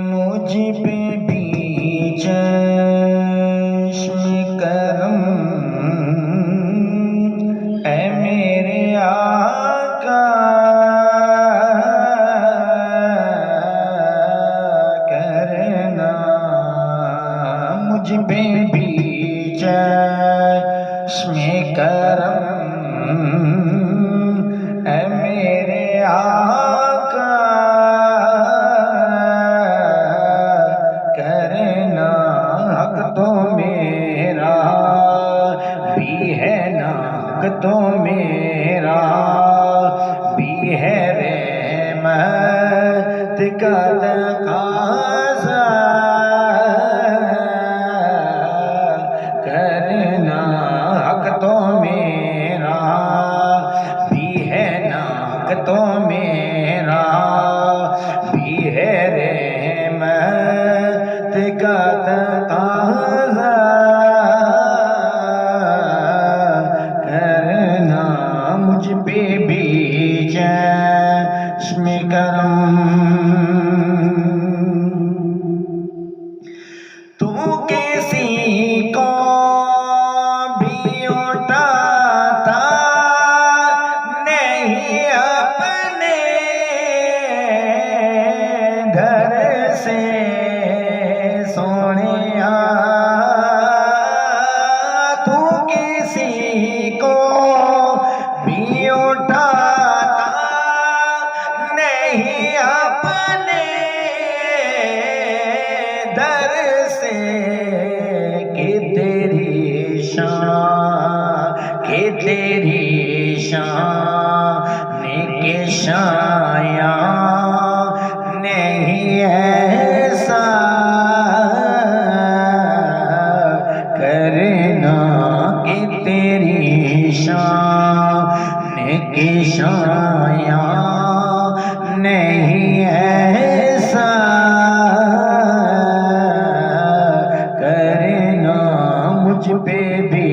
مجھ پہ بھی چشم کرم اے میرے آقا کرنا، مجھ پہ بھی چشم کرم اے میرے آقا کرنا، حق تو میرا بھی ہے نا، حق تو میرا بھی ہے، رحمت کا تقاضا کرنا، حق تو میرا بھی ہے نا، حق تو میرا بھی ہے، رحمت کا تقاضا کرنا، مجھ پہ بھی چشم کرم۔ تو کسی کو بھی اٹھاتا نہیں اپنے گھر سے سونیا، تو کسی کو بھی اٹھاتا نہیں اپنے در سے، کہ تیری شان، کہ تیری شان کے شایاں نہیں ایسا کرنا، کہ تیری شان کے شایاں نہیں ایسا کرنا، مجھ پہ بھی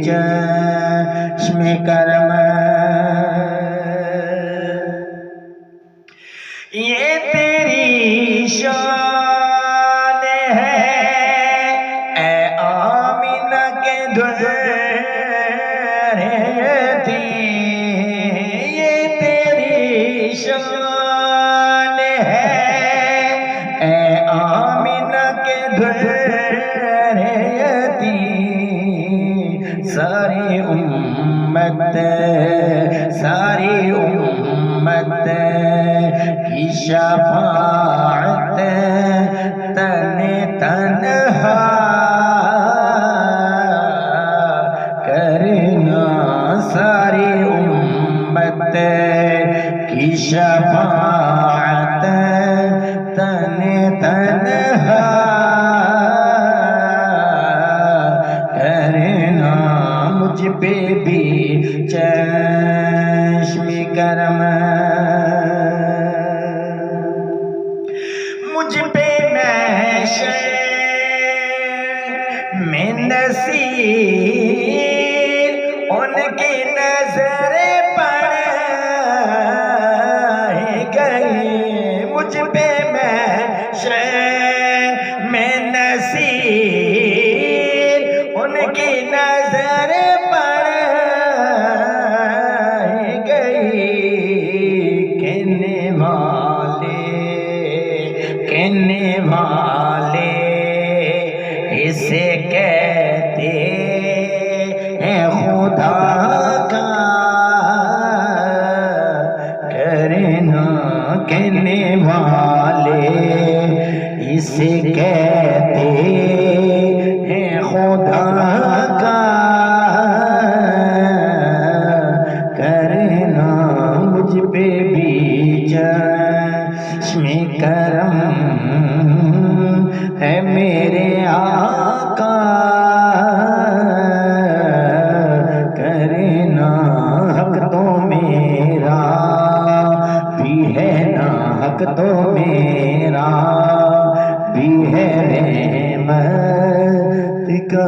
چشم کرم۔ یہ تیری شان ہے اے آمنہ کے دھرتی، یہ تیری شان ہے اے آمنہ کے دھرتی، ساری امت، ساری امت کی شفاعت تنہا کرنا، ساری امت کی شفاعت تنہا کرنا، مجھ پہ بھی چشم کرم۔ مجھ پہ محشر میں نصیر ان کی نظر پڑ گئی، مجھ پہ محشر میں نصیر ان کی نظر پڑ گئی، کہنے والے اسے کہتے ہیں خدا کا کرنا، کہنے والے اسے کہتے ہیں خدا کا کرنا، مجھ پہ بھی چشم کرم ہے میرے آقا کرنا، حق تو میرا بھی ہے نا، حق تو میرا بھی ہے، رحمت کا